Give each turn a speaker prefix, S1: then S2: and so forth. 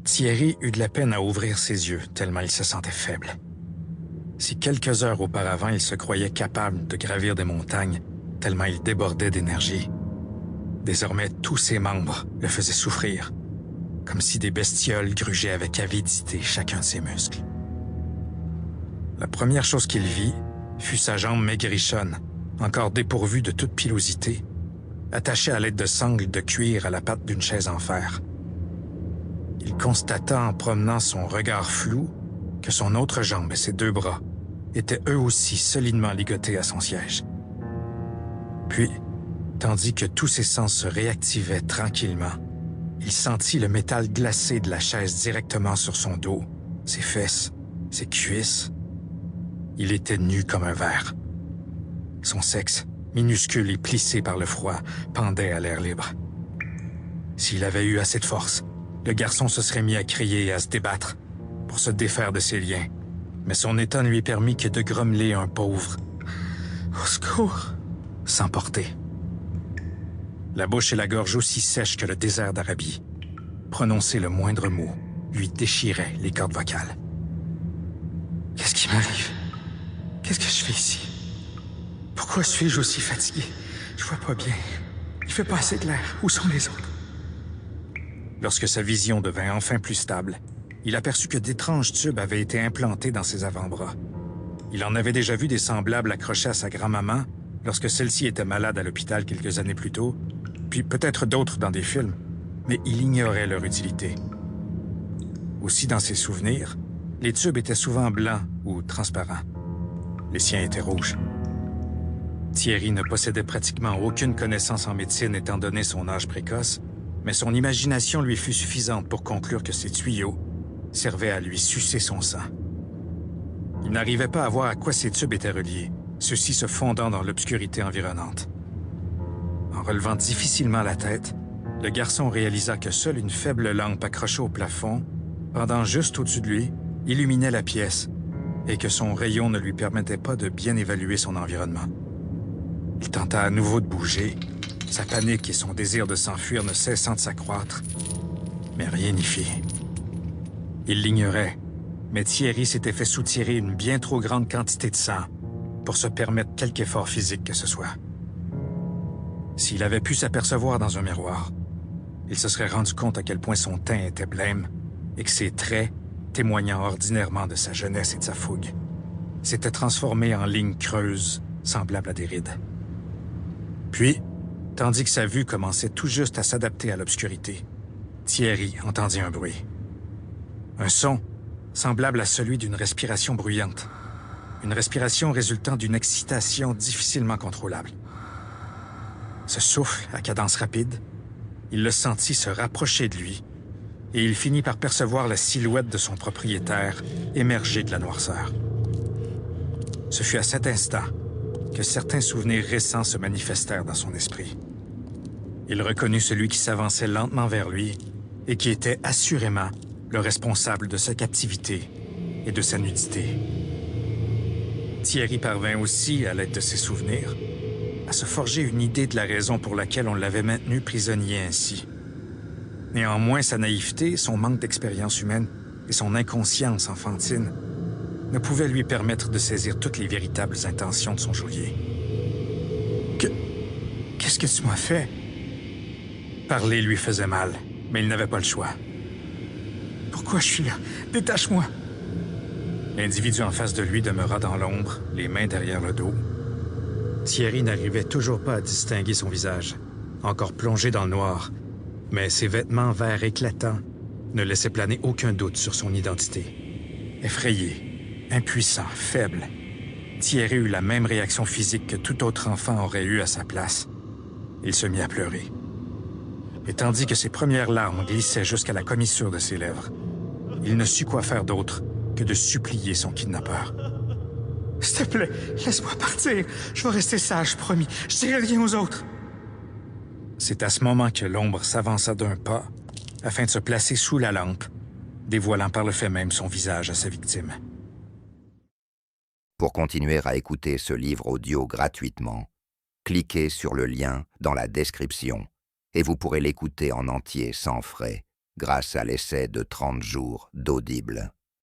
S1: Thierry eut de la peine à ouvrir ses yeux, tellement il se sentait faible. Si quelques heures auparavant il se croyait capable de gravir des montagnes, tellement il débordait d'énergie, désormais tous ses membres le faisaient souffrir, comme si des bestioles grugeaient avec avidité chacun de ses muscles. La première chose qu'il vit fut sa jambe maigrichonne, encore dépourvue de toute pilosité, attachée à l'aide de sangles de cuir à la patte d'une chaise en fer. Il constata en promenant son regard flou que son autre jambe et ses 2 bras étaient eux aussi solidement ligotés à son siège. Puis, tandis que tous ses sens se réactivaient tranquillement, il sentit le métal glacé de la chaise directement sur son dos, ses fesses, ses cuisses. Il était nu comme un verre. Son sexe, minuscule et plissé par le froid, pendait à l'air libre. S'il avait eu assez de force, le garçon se serait mis à crier et à se débattre pour se défaire de ses liens, mais son état ne lui permit que de grommeler un pauvre « Au secours !» sans porter. La bouche et la gorge aussi sèches que le désert d'Arabie. Prononcer le moindre mot lui déchirait les cordes vocales. « Qu'est-ce qui m'arrive? Qu'est-ce que je fais ici? Pourquoi suis-je aussi fatigué? Je vois pas bien. Il fait pas assez clair. Où sont les autres? » Lorsque sa vision devint enfin plus stable, il aperçut que d'étranges tubes avaient été implantés dans ses avant-bras. Il en avait déjà vu des semblables accrochés à sa grand-maman lorsque celle-ci était malade à l'hôpital quelques années plus tôt, puis peut-être d'autres dans des films, mais il ignorait leur utilité. Aussi dans ses souvenirs, les tubes étaient souvent blancs ou transparents. Les siens étaient rouges. Thierry ne possédait pratiquement aucune connaissance en médecine étant donné son âge précoce, mais son imagination lui fut suffisante pour conclure que ces tuyaux servaient à lui sucer son sang. Il n'arrivait pas à voir à quoi ces tubes étaient reliés, ceux-ci se fondant dans l'obscurité environnante. En relevant difficilement la tête, le garçon réalisa que seule une faible lampe accrochée au plafond, pendant juste au-dessus de lui, illuminait la pièce, et que son rayon ne lui permettait pas de bien évaluer son environnement. Il tenta à nouveau de bouger, sa panique et son désir de s'enfuir ne cessant de s'accroître, mais rien n'y fit. Il l'ignorait, mais Thierry s'était fait soutirer une bien trop grande quantité de sang pour se permettre quelque effort physique que ce soit. S'il avait pu s'apercevoir dans un miroir, il se serait rendu compte à quel point son teint était blême et que ses traits, témoignant ordinairement de sa jeunesse et de sa fougue, s'étaient transformés en lignes creuses, semblables à des rides. Puis, tandis que sa vue commençait tout juste à s'adapter à l'obscurité, Thierry entendit un bruit. Un son semblable à celui d'une respiration bruyante. Une respiration résultant d'une excitation difficilement contrôlable. Ce souffle à cadence rapide, il le sentit se rapprocher de lui, et il finit par percevoir la silhouette de son propriétaire émerger de la noirceur. Ce fut à cet instant que certains souvenirs récents se manifestèrent dans son esprit. Il reconnut celui qui s'avançait lentement vers lui et qui était assurément le responsable de sa captivité et de sa nudité. Thierry parvint aussi, à l'aide de ses souvenirs, à se forger une idée de la raison pour laquelle on l'avait maintenu prisonnier ainsi. Néanmoins, sa naïveté, son manque d'expérience humaine et son inconscience enfantine ne pouvaient lui permettre de saisir toutes les véritables intentions de son geôlier. Qu'est-ce que tu m'as fait? Parler lui faisait mal, mais il n'avait pas le choix. Pourquoi je suis là? Détache-moi! L'individu en face de lui demeura dans l'ombre, les mains derrière le dos. Thierry n'arrivait toujours pas à distinguer son visage, encore plongé dans le noir, mais ses vêtements verts éclatants ne laissaient planer aucun doute sur son identité. Effrayé, impuissant, faible, Thierry eut la même réaction physique que tout autre enfant aurait eu à sa place. Il se mit à pleurer. Et tandis que ses premières larmes glissaient jusqu'à la commissure de ses lèvres, il ne sut quoi faire d'autre que de supplier son kidnappeur. « S'il te plaît, laisse-moi partir. Je vais rester sage, promis. Je dirai rien aux autres. » C'est à ce moment que l'ombre s'avança d'un pas afin de se placer sous la lampe, dévoilant par le fait même son visage à sa victime.
S2: Pour continuer à écouter ce livre audio gratuitement, cliquez sur le lien dans la description et vous pourrez l'écouter en entier sans frais. grâce à l'essai de 30 jours d'Audible.